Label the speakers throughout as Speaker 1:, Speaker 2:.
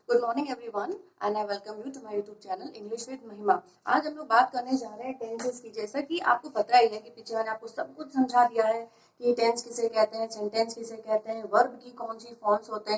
Speaker 1: Good morning everyone and I welcome you to my YouTube channel English with Mahima. आज हम लोग बात करने जा रहे हैं टेंसेस की। जैसा कि आपको पता ही है कि पीछे मैंने आपको सब कुछ समझा दिया है कि टेंस किसे कहते हैं, सेंटेंस किसे कहते हैं, वर्ब की कौन सी फॉर्म्स होती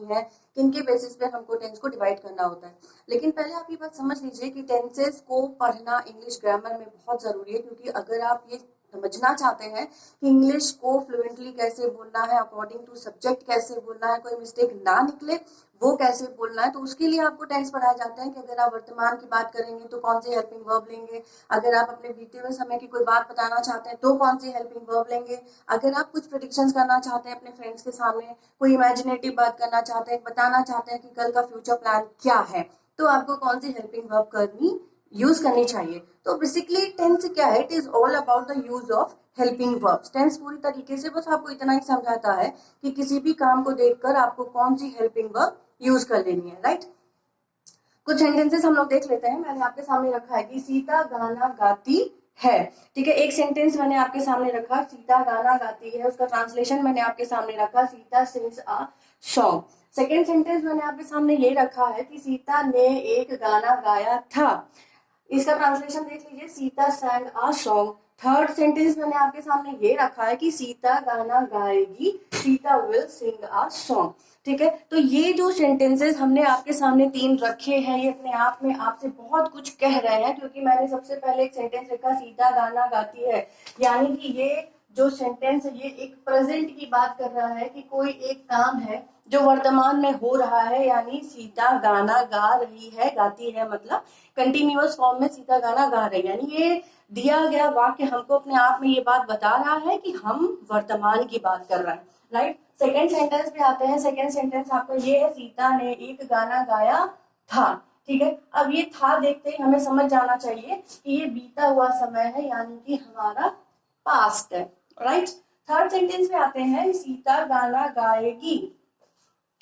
Speaker 1: हैं, किन के बेसिस पे हमको टेंस को डिवाइड करना होता है। लेकिन पहले आप ये बात समझ लीजिए कि टेंसेस को पढ़ना इंग्लिश ग्रामर में बहुत जरूरी है, क्योंकि अगर आप ये समझना चाहते हैं कि इंग्लिश को फ्लुएंटली कैसे बोलना है, अकॉर्डिंग टू सब्जेक्ट कैसे बोलना है, कोई मिस्टेक ना निकले वो कैसे बोलना है, तो उसके लिए आपको टेंस पढ़ाए जाते हैं कि अगर आप वर्तमान की बात करेंगे तो कौन सी हेल्पिंग वर्ब लेंगे, अगर आप अपने बीते हुए समय की कोई बात बताना चाहते हैं तो कौन सी हेल्पिंग वर्ब लेंगे, अगर आप कुछ प्रेडिक्शंस करना चाहते हैं अपने फ्रेंड्स के सामने, कोई इमेजिनेटिव बात करना चाहते हैं, बताना चाहते हैं कि कल का फ्यूचर प्लान क्या है, तो आपको कौन सी हेल्पिंग वर्ब यूज करनी चाहिए। तो बेसिकली टेंस क्या है, it is all about the use of helping verbs. Tense पूरी तरीके से बस आपको इतना ही समझाता है कि किसी भी काम को देखकर आपको कौन सी हेल्पिंग वर्ब यूज कर लेनी है, राइट। कुछ सेंटेंसेस हम लोग देख लेते हैं। मैंने आपके सामने रखा है कि सीता गाना गाती है, ठीक है। एक सेंटेंस मैंने आपके सामने रखा, सीता गाना गाती है, उसका ट्रांसलेशन मैंने आपके सामने रखा, Sita sings a song. Second sentence मैंने आपके सामने ये रखा है कि सीता ने एक गाना गाया था, इसका ट्रांसलेशन देख लीजिए, Sita sang a song। Third sentence मैंने आपके सामने ये रखा है कि सीता गाना गाएगी, Sita will sing a song, ठीक है। तो ये जो सेंटेंसेस हमने आपके सामने तीन रखे हैं, ये अपने आप में आपसे बहुत कुछ कह रहे हैं, क्योंकि मैंने सबसे पहले एक सेंटेंस रखा, सीता गाना गाती है, यानी कि ये जो सेंटेंस है ये एक प्रेजेंट की बात कर रहा है कि कोई एक काम है जो वर्तमान में हो रहा है, यानी सीता गाना गा रही है, गाती है मतलब कंटिन्यूअस फॉर्म में सीता गाना गा रही है, यानी ये दिया गया वाक्य हमको अपने आप में ये बात बता रहा है कि हम वर्तमान की बात कर रहे हैं, राइट। सेकेंड सेंटेंस पे आते हैं। सेकेंड सेंटेंस आपका ये है, सीता ने एक गाना गाया था, ठीक है। अब ये था देखते ही हमें समझ जाना चाहिए कि ये बीता हुआ समय है, यानी कि हमारा पास्ट है, राइट। थर्ड सेंटेंस पे आते हैं, सीता गाना गाएगी,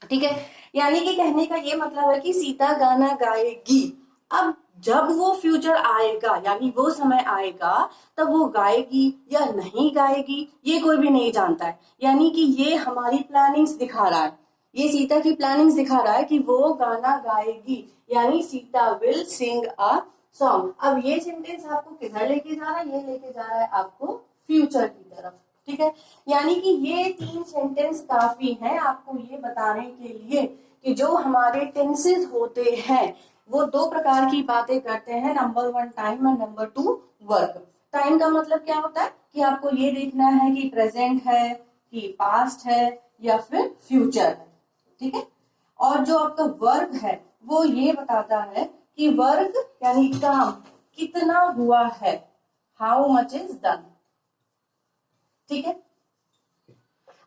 Speaker 1: ठीक है, यानी कि कहने का ये मतलब है कि सीता गाना गाएगी। अब जब वो फ्यूचर आएगा, यानी वो समय आएगा, तब वो गाएगी या नहीं गाएगी ये कोई भी नहीं जानता है, यानी कि ये हमारी प्लानिंग्स दिखा रहा है, ये सीता की प्लानिंग्स दिखा रहा है कि वो गाना गाएगी, यानी Sita will sing a song. अब ये सेंटेंस आपको किधर लेके जा रहा है, ये लेके जा रहा है आपको फ्यूचर की तरफ, ठीक है। यानी कि ये तीन सेंटेंस काफी हैं आपको ये बताने के लिए कि जो हमारे टेंसेस होते हैं वो दो प्रकार की बातें करते हैं, नंबर वन टाइम और नंबर टू वर्क। टाइम का मतलब क्या होता है कि आपको ये देखना है कि प्रेजेंट है, कि पास्ट है, या फिर फ्यूचर है, ठीक है। और जो आपका वर्क है वो ये बताता है कि वर्क यानी काम कितना हुआ है, हाउ मच इज डन, ठीक है।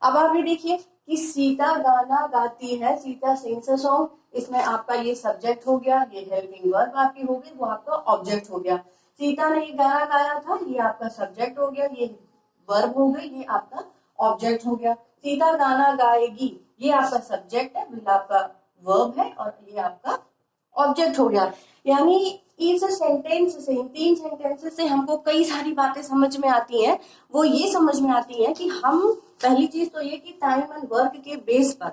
Speaker 1: अब आप ये देखिए कि सीता गाना गाती है, सीता सिंग्स अ सॉन्ग, इसमें आपका ये सब्जेक्ट हो गया, ये हेल्पिंग वर्ब आपकी हो गई, वो आपका ऑब्जेक्ट हो गया। सीता ने ये गाना गाया था, ये आपका सब्जेक्ट हो गया, ये वर्ब हो गई, ये आपका ऑब्जेक्ट हो गया। सीता गाना गाएगी, ये आपका सब्जेक्ट है, विल आपका वर्ब है, और ये आपका ऑब्जेक्ट हो गया। यानी इस सेंटेंस से, इन तीन सेंटेंसेस से हमको कई सारी बातें समझ में आती हैं। वो ये समझ में आती है कि हम पहली चीज तो ये कि टाइम एंड वर्क के बेस पर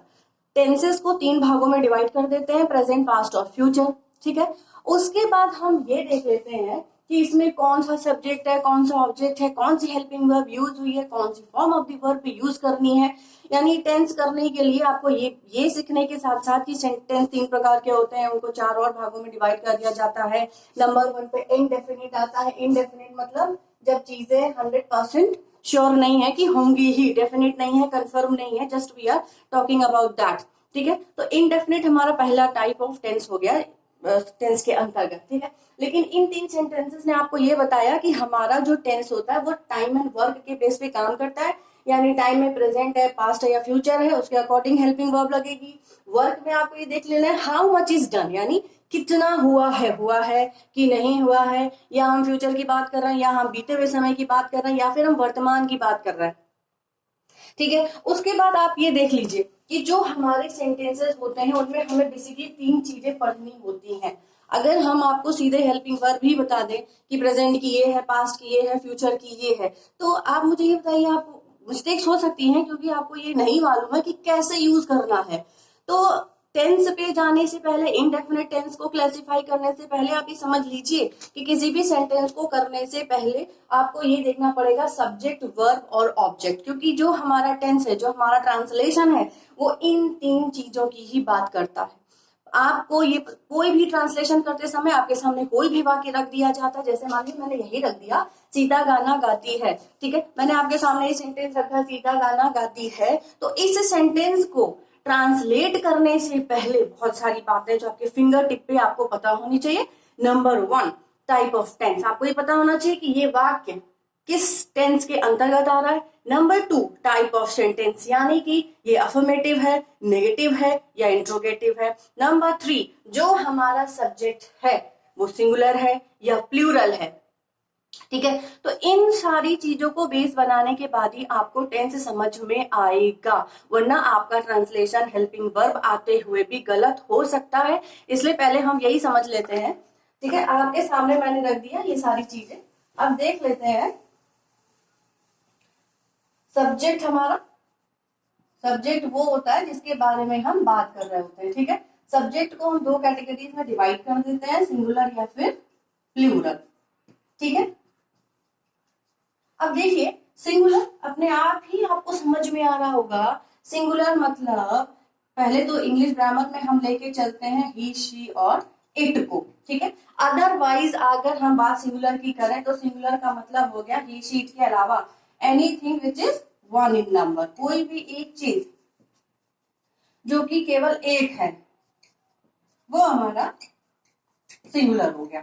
Speaker 1: टेंसेस को तीन भागों में डिवाइड कर देते हैं, प्रेजेंट, पास्ट और फ्यूचर, ठीक है। उसके बाद हम ये देख लेते हैं कि इसमें कौन सा सब्जेक्ट है, कौन सा ऑब्जेक्ट है, कौन सी हेल्पिंग वर्ब यूज हुई है, कौन सी form of the verb use करनी है। यानी टेंस करने के लिए आपको ये सीखने के साथ साथ कि सेंटेंस तीन प्रकार के होते हैं, उनको चार और भागों में डिवाइड कर दिया जाता है। नंबर वन पे इनडेफिनिट आता है। इनडेफिनिट मतलब जब चीजें 100% श्योर नहीं है कि होंगी ही, डेफिनेट नहीं है, कंफर्म नहीं है, just we are talking about that, ठीक है। तो इनडेफिनेट हमारा पहला टाइप ऑफ टेंस हो गया टेंस के अंतर्गत, ठीक है। लेकिन इन तीन सेंटेंसेस ने आपको ये बताया कि हमारा जो टेंस होता है वो टाइम एंड वर्क के बेस पे काम करता है, यानी टाइम में प्रेजेंट है, पास्ट है या फ्यूचर है, उसके अकॉर्डिंग हेल्पिंग वर्ब लगेगी। वर्क में आपको ये देख लेना है हाउ मच इज डन, यानी कितना हुआ है कि नहीं हुआ है, या हम फ्यूचर की बात कर रहे हैं, या हम बीते हुए समय की बात कर रहे हैं, या फिर हम वर्तमान की बात कर रहे हैं, ठीक है। उसके बाद आप ये देख लीजिए कि जो हमारे सेंटेंसेस होते हैं उनमें हमें बेसिकली तीन चीजें पढ़नी होती हैं। अगर हम आपको सीधे हेल्पिंग वर्ब भी बता दें कि प्रेजेंट की ये है, पास्ट की ये है, फ्यूचर की ये है, तो आप मुझे ये बताइए, आप मिस्टेक्स हो सकती हैं क्योंकि आपको ये नहीं मालूम है कि कैसे यूज करना है। तो टेंस पे जाने से पहले, इनडेफिनेट टेंस को क्लासिफाई करने से पहले आप ये समझ लीजिए कि किसी भी सेंटेंस को करने से पहले आपको ये देखना पड़ेगा सब्जेक्ट, वर्ब और ऑब्जेक्ट, क्योंकि जो हमारा टेंस है, जो हमारा ट्रांसलेशन है, वो इन 3 चीजों की ही बात करता है। आपको ये कोई भी ट्रांसलेशन करते समय आपके सामने कोई भी वाक्य रख दिया जाता है, जैसे मान लीजिए मैंने यही रख दिया, सीता गाना गाती है, ठीक है, मैंने आपके सामने ये सेंटेंस रखा, सीता गाना गाती है, तो इस सेंटेंस को ट्रांसलेट करने से पहले बहुत सारी बातें जो आपके फिंगर टिप पे आपको पता होनी चाहिए। नंबर 1, टाइप ऑफ टेंस, आपको ये पता होना चाहिए कि ये वाक्य किस टेंस के अंतर्गत आ रहा है। नंबर 2, टाइप ऑफ सेंटेंस, यानी कि ये अफर्मेटिव है, नेगेटिव है या इंट्रोगेटिव है। नंबर 3, जो हमारा सब्जेक्ट है वो सिंगुलर है या प्लूरल है, ठीक है। तो इन सारी चीजों को बेस बनाने के बाद ही आपको टेंस समझ में आएगा, वरना आपका ट्रांसलेशन हेल्पिंग वर्ब आते हुए भी गलत हो सकता है। इसलिए पहले हम यही समझ लेते हैं, ठीक है। आपके सामने मैंने रख दिया ये सारी चीजें, अब देख लेते हैं। सब्जेक्ट, हमारा सब्जेक्ट वो होता है जिसके बारे में हम बात कर रहे होते हैं, ठीक है। सब्जेक्ट को हम 2 कैटेगरीज में डिवाइड कर देते हैं, सिंगुलर या फिर प्लूरल, ठीक है। अब देखिए, सिंगुलर अपने आप ही आपको समझ में आ रहा होगा। सिंगुलर मतलब, पहले तो इंग्लिश ग्रामर में हम लेके चलते हैं ही, शी और इट को, ठीक है। अदरवाइज अगर हम बात सिंगुलर की करें तो सिंगुलर का मतलब हो गया ही, शी, इट के अलावा anything which is 1 in number, कोई भी एक चीज जो कि केवल एक है, वो हमारा सिंगुलर हो गया,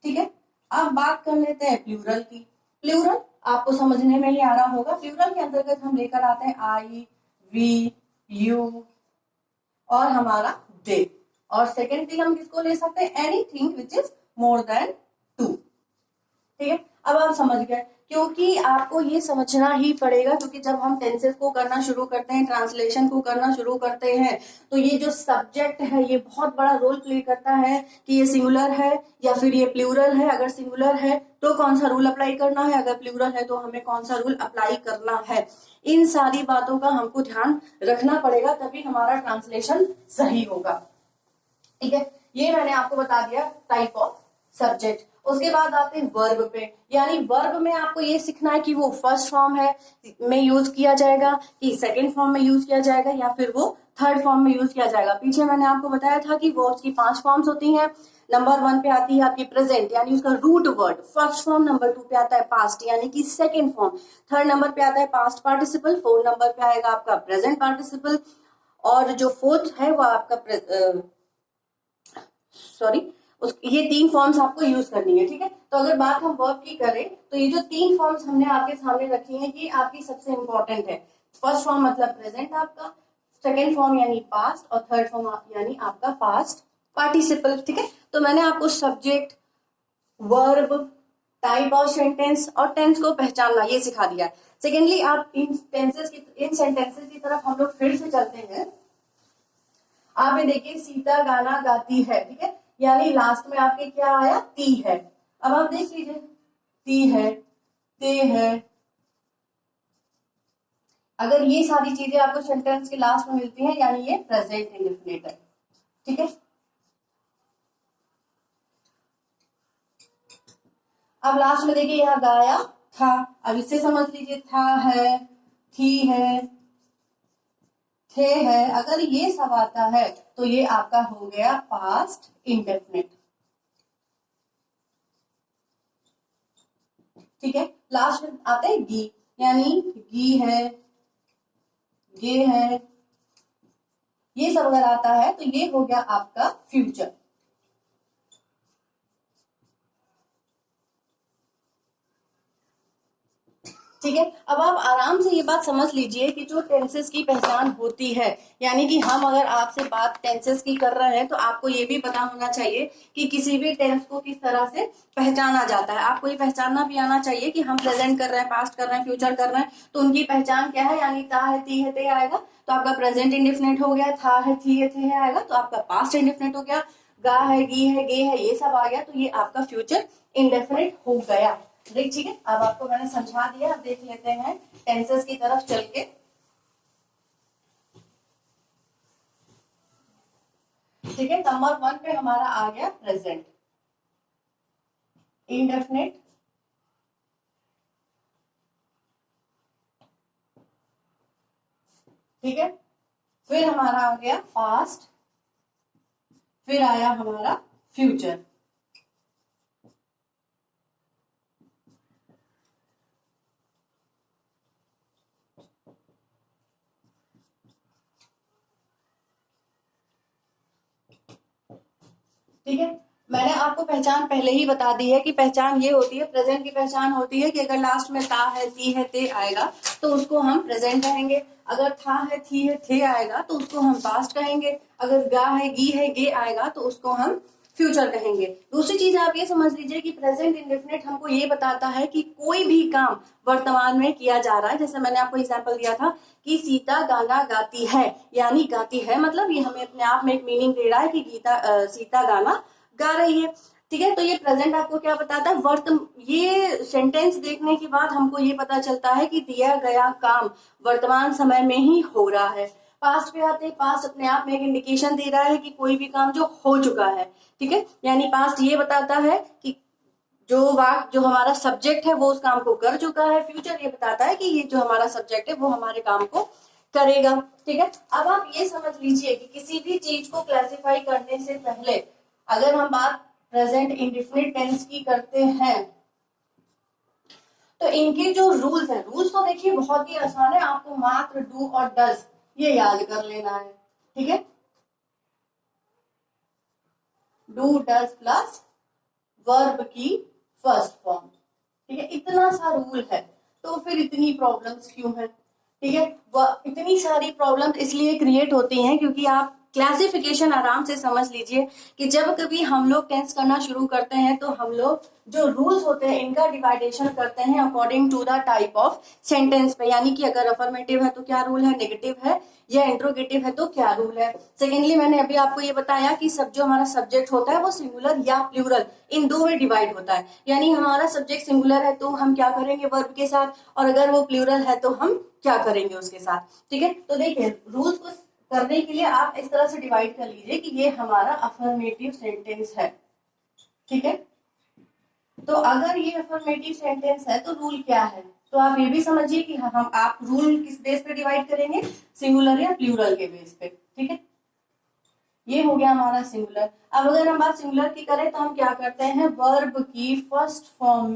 Speaker 1: ठीक है। अब बात कर लेते हैं प्लूरल की। प्लूरल आपको समझने में ही आ रहा होगा। प्लूरल के अंतर्गत हम लेकर आते हैं आई, वी, यू और हमारा दे, और सेकेंड थिंग हम किसको ले सकते हैं, anything which is more than 2, ठीक है। अब आप समझ गए, क्योंकि आपको ये समझना ही पड़ेगा, क्योंकि जब हम टेंसेस को करना शुरू करते हैं, ट्रांसलेशन को करना शुरू करते हैं, तो ये जो सब्जेक्ट है ये बहुत बड़ा रोल प्ले करता है कि ये सिंगुलर है या फिर ये प्लूरल है। अगर सिंगुलर है तो कौन सा रूल अप्लाई करना है, अगर प्लूरल है तो हमें कौन सा रूल अप्लाई करना है। इन सारी बातों का हमको ध्यान रखना पड़ेगा, तभी हमारा ट्रांसलेशन सही होगा, ठीक है। ये मैंने आपको बता दिया टाइप ऑफ सब्जेक्ट। उसके बाद आते हैं वर्ब पे, यानी वर्ब में आपको ये सीखना है कि वो फर्स्ट फॉर्म है में यूज किया जाएगा, कि सेकंड फॉर्म में यूज किया जाएगा, या फिर वो थर्ड फॉर्म में यूज किया जाएगा। पीछे मैंने आपको बताया था कि वर्ब्स की 5 फॉर्म्स होती हैं। नंबर 1 पे आती है आपकी प्रेजेंट, यानी उसका root word, first form. Number 2 पे आता है पास्ट, यानी कि सेकेंड फॉर्म। थर्ड नंबर पे आता है पास्ट पार्टिसिपल। 4 नंबर पे आएगा आपका प्रेजेंट पार्टिसिपल, और जो फोर्थ है वो आपका ये 3 फॉर्म्स आपको यूज करनी है, ठीक है। तो अगर बात हम वर्ब की करें तो ये जो 3 फॉर्म्स हमने आपके सामने रखी हैं, ये आपकी सबसे इंपॉर्टेंट है। फर्स्ट फॉर्म मतलब प्रेजेंट आपका, सेकेंड फॉर्म यानी पास्ट, और थर्ड फॉर्म यानी आपका पास्ट पार्टिसिपल, ठीक है। तो मैंने आपको subject, verb, type of sentence और टेंस को पहचानना ये सिखा दिया है। सेकेंडली, आप इन सेंटेंसेस की तरफ हम लोग फिर से चलते हैं। आप ये देखिए, सीता गाना गाती है, ठीक है, यानी लास्ट में आपके क्या आया, ती है। अब आप देख लीजिए, ती है, ते है, अगर ये सारी चीजें आपको सेंटेंस के लास्ट में मिलती हैं, यानी ये प्रेजेंट इंडेफिनिट है, ठीक है। अब लास्ट में देखिए, यहाँ गाया था, अब इससे समझ लीजिए, था है, थी है, थे है, अगर ये सब आता है तो ये आपका हो गया पास्ट इंडेफिनिट, ठीक है। लास्ट में आते हैं गी, यानी गी है, ये है, ये सब अगर आता है तो ये हो गया आपका फ्यूचर, ठीक है। अब आप आराम से ये बात समझ लीजिए कि जो टेंसेस की पहचान होती है, यानी कि हम अगर आपसे बात टेंसेस की कर रहे हैं तो आपको ये भी पता होना चाहिए कि किसी भी टेंस को किस तरह से पहचाना जाता है। आपको ये पहचानना भी आना चाहिए कि हम प्रेजेंट कर रहे हैं, पास्ट कर रहे हैं, फ्यूचर कर रहे हैं, तो उनकी पहचान क्या है, यानी ता है, ती है, ते आएगा तो आपका प्रेजेंट इंडेफिनिट हो गया, था है, थी है, थे है आएगा तो आपका पास्ट इंडेफिनिट हो गया, गा है, गी है, गे है, ये सब आ गया तो ये आपका फ्यूचर इंडेफिनिट हो गया, ठीक है। अब आपको मैंने समझा दिया, अब देख लेते हैं टेंसेस की तरफ चल के। ठीक है, नंबर 1 पे हमारा आ गया प्रेजेंट इंडेफिनिट, ठीक है, फिर हमारा आ गया पास्ट, फिर आया हमारा फ्यूचर। ठीक है, मैंने आपको पहचान पहले ही बता दी है कि पहचान ये होती है, प्रेजेंट की पहचान होती है कि अगर लास्ट में ता है, ती है, ते आएगा तो उसको हम प्रेजेंट कहेंगे, अगर था है, थी है, थे आएगा तो उसको हम पास्ट कहेंगे, अगर गा है, गी है, गे आएगा तो उसको हम फ्यूचर कहेंगे। दूसरी चीज आप ये समझ लीजिए कि प्रेजेंट इंडेफिनिट हमको ये बताता है कि कोई भी काम वर्तमान में किया जा रहा है। जैसे मैंने आपको एग्जांपल दिया था कि सीता गाना गाती है, यानी गाती है मतलब ये हमें अपने आप में एक मीनिंग दे रहा है कि सीता गाना गा रही है। ठीक है, तो ये प्रेजेंट आपको क्या बताता है, ये सेंटेंस देखने के बाद हमको ये पता चलता है कि दिया गया काम वर्तमान समय में ही हो रहा है। पास्ट पे आते हैं, पास्ट अपने आप में एक इंडिकेशन दे रहा है कि कोई भी काम जो हो चुका है। ठीक है, यानी पास्ट ये बताता है कि जो हमारा सब्जेक्ट है वो उस काम को कर चुका है। फ्यूचर ये बताता है कि ये जो हमारा सब्जेक्ट है वो हमारे काम को करेगा। ठीक है, अब आप ये समझ लीजिए कि किसी भी चीज को क्लासिफाई करने से पहले अगर हम बात प्रेजेंट इंडेफिनिट टेंस की करते हैं तो इनके जो रूल्स है, रूल्स तो देखिए बहुत ही आसान है, आपको मात्र डू और डज ये याद कर लेना है। ठीक है, डू डज प्लस वर्ब की फर्स्ट फॉर्म। ठीक है, इतना सा रूल है तो फिर इतनी प्रॉब्लम्स क्यों है। ठीक है, इतनी सारी प्रॉब्लम्स इसलिए क्रिएट होती हैं क्योंकि आप क्लासिफिकेशन आराम से समझ लीजिए कि जब कभी हम लोग टेंस करना शुरू करते हैं तो हम लोग जो रूल्स होते हैं इनका डिवाइडेशन करते हैं according to the type of sentence पे, यानी कि अगर अफर्मेटिव है तो क्या रूल है, नेगेटिव है या इंट्रोगेटिव है तो क्या रूल है। सेकेंडली मैंने अभी आपको ये बताया कि सब जो हमारा सब्जेक्ट होता है वो सिंगुलर या प्लूरल इन दो में डिवाइड होता है, यानी हमारा सब्जेक्ट सिंगुलर है तो हम क्या करेंगे वर्ब के साथ, और अगर वो प्लूरल है तो हम क्या करेंगे उसके साथ। ठीक है, तो देखिए रूल्स को करने के लिए आप इस तरह से डिवाइड कर लीजिए कि ये हमारा अफर्मेटिव सेंटेंस है। ठीक है, तो अगर ये अफर्मेटिव सेंटेंस है तो रूल क्या है, तो आप ये भी समझिए कि हम आप रूल किस बेस पे डिवाइड करेंगे, सिंगुलर या प्लूरल के बेस पे। ठीक है, ये हो गया हमारा सिंगुलर। अब अगर हम बात सिंगुलर की करें तो हम क्या करते हैं, वर्ब की फर्स्ट फॉर्म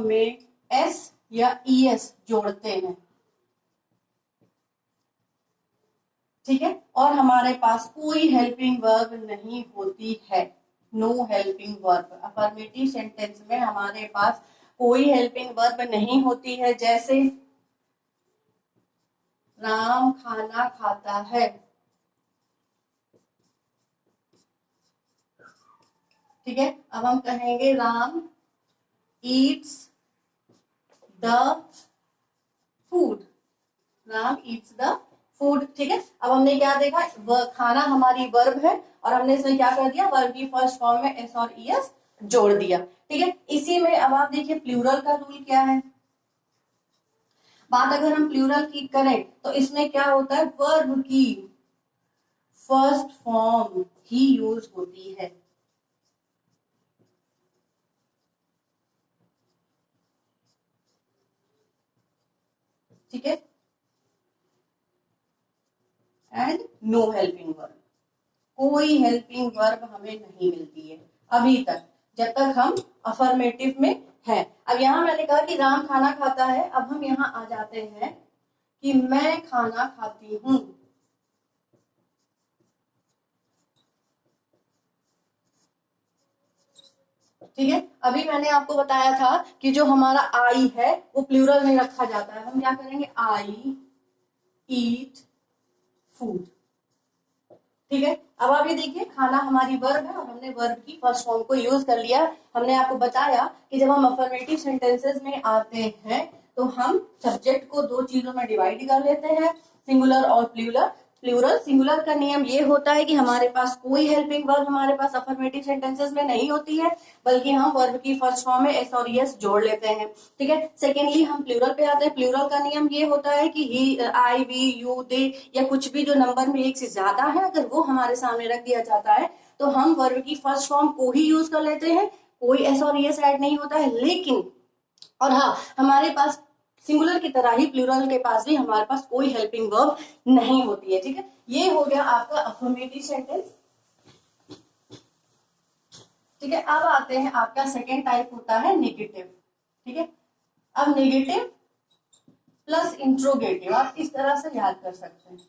Speaker 1: में एस या ईएस जोड़ते हैं। ठीक है, और हमारे पास कोई हेल्पिंग वर्ब नहीं होती है, no helping verb. Affirmative sentence में हमारे पास कोई हेल्पिंग वर्ब नहीं होती है, जैसे राम खाना खाता है। ठीक है, अब हम कहेंगे Ram eats the food, Ram eats the food. ठीक है, अब हमने क्या देखा, खाना हमारी वर्ब है और हमने इसमें क्या कर दिया, वर्ब की फर्स्ट फॉर्म में एस और ईएस जोड़ दिया। ठीक है, इसी में अब आप देखिए प्लूरल का रूल क्या है। बात अगर हम प्लूरल की करें तो इसमें क्या होता है, वर्ब की फर्स्ट फॉर्म ही यूज होती है। ठीक है, एंड नो हेल्पिंग वर्ब, कोई हेल्पिंग वर्ब हमें नहीं मिलती है अभी तक, जब तक हम अफर्मेटिव में है। अब यहां मैंने कहा कि राम खाना खाता है, अब हम यहां आ जाते हैं कि मैं खाना खाती हूं। ठीक है, अभी मैंने आपको बताया था कि जो हमारा आई है वो प्लूरल में रखा जाता है, हम क्या करेंगे, आई ईट फूड। ठीक है, अब आप ये देखिए खाना हमारी वर्ब है और हमने वर्ब की फर्स्ट फॉर्म को यूज कर लिया। हमने आपको बताया कि जब हम अफर्मेटिव सेंटेंसेस में आते हैं तो हम सब्जेक्ट को दो चीजों में डिवाइड कर लेते हैं, सिंगुलर और प्लूरल। प्लूरल। सिंगुलर का नियम ये होता है कि हमारे पास कोई हेल्पिंग वर्ब हमारे पास अफर्मेटिव सेंटेंसेस में नहीं होती है, बल्कि हम वर्ब की फर्स्ट फॉर्म में एस और एस जोड़ लेते हैं, ठीक है। सेकेंडली हम प्लूरल पे आते हैं। प्लूरल का नियम ये होता है कि ही, आई, वी, यू, दे या कुछ भी जो नंबर में एक से ज्यादा है, अगर वो हमारे सामने रख दिया जाता है तो हम वर्ब की फर्स्ट फॉर्म को ही यूज कर लेते हैं, कोई एस और एस ऐड नहीं होता है। लेकिन और हाँ, हमारे पास सिंगुलर की तरह ही प्लूरल के पास भी हमारे पास कोई हेल्पिंग वर्ब नहीं होती है, ठीक है। ये हो गया आपका अफर्मेटिव सेंटेंस, ठीक है। अब आते हैं आपका सेकेंड टाइप होता है नेगेटिव, ठीक है। अब नेगेटिव प्लस इंट्रोगेटिव आप इस तरह से याद कर सकते हैं,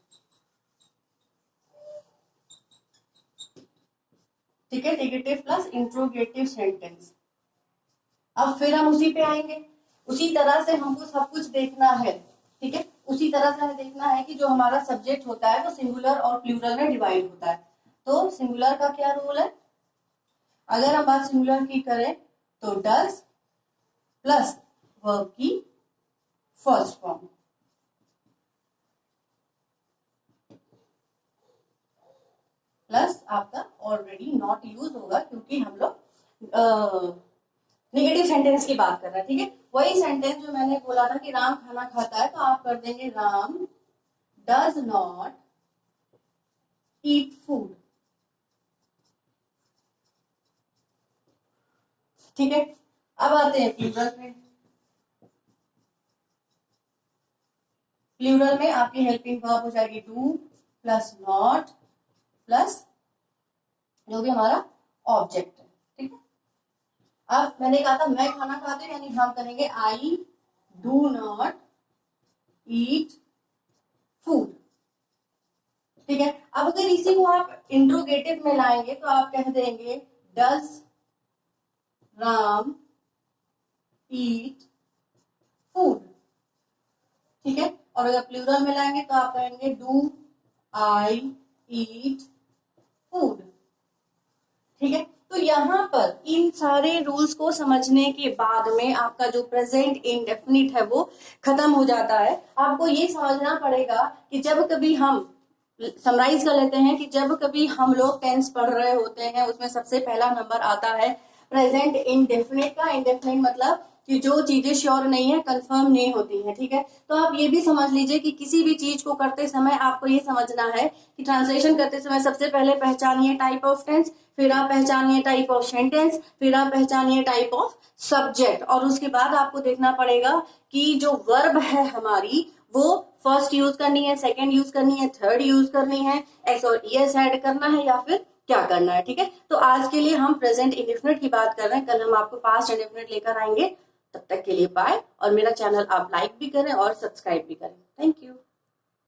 Speaker 1: ठीक है। Negative plus interrogative sentence. अब फिर हम उसी पे आएंगे, उसी तरह से हमको सब कुछ देखना है, ठीक है। उसी तरह से हमें देखना है कि जो हमारा सब्जेक्ट होता है वो सिंगुलर और प्लूरल में डिवाइड होता है। तो सिंगुलर का क्या रूल है, अगर हम बात सिंगुलर की करें तो डज प्लस वर्ब की फर्स्ट फॉर्म, प्लस आपका ऑलरेडी नॉट यूज होगा क्योंकि हम लोग नेगेटिव सेंटेंस की बात कर रहे हैं, ठीक है। वही सेंटेंस जो मैंने बोला था कि राम खाना खाता है, तो आप कर देंगे Ram does not eat food, ठीक है। अब आते हैं प्लूरल पे। प्लूरल में आपकी हेल्पिंग वर्ब हो जाएगी डू प्लस नॉट प्लस जो भी हमारा ऑब्जेक्ट है, ठीक है। अब मैंने कहा था मैं खाना खाते हैं, यानी हम कहेंगे I do not eat food, ठीक है। अब अगर इसी को आप इंट्रोगेटिव में लाएंगे तो आप कह देंगे डज राम ईट फूड, ठीक है। और अगर प्लूरल में लाएंगे तो आप कहेंगे डू आई ईट फूड, ठीक है। तो यहाँ पर इन सारे रूल्स को समझने के बाद में आपका जो प्रेजेंट इंडेफिनिट है वो खत्म हो जाता है। आपको ये समझना पड़ेगा कि जब कभी हम समराइज कर लेते हैं कि जब कभी हम लोग टेंस पढ़ रहे होते हैं उसमें सबसे पहला नंबर आता है प्रेजेंट इंडेफिनिट का। इंडेफिनिट मतलब कि जो चीजें श्योर नहीं है, कंफर्म नहीं होती है, ठीक है। तो आप ये भी समझ लीजिए कि किसी भी चीज को करते समय आपको ये समझना है कि ट्रांसलेशन करते समय सबसे पहले पहचानिए टाइप ऑफ टेंस, फिर आप पहचानिए टाइप ऑफ सेंटेंस, फिर आप पहचानिए टाइप ऑफ सब्जेक्ट, और उसके बाद आपको देखना पड़ेगा कि जो वर्ब है हमारी वो फर्स्ट यूज करनी है, सेकेंड यूज करनी है, थर्ड यूज करनी है, एस और ईएस ऐड करना है या फिर क्या करना है, ठीक है। तो आज के लिए हम प्रेजेंट इंडेफिनिट की बात कर रहे हैं, कल हम आपको पास्ट इंडेफिनिट लेकर आएंगे। तब तक के लिए बाय, और मेरा चैनल आप लाइक भी करें और सब्सक्राइब भी करें। Thank you.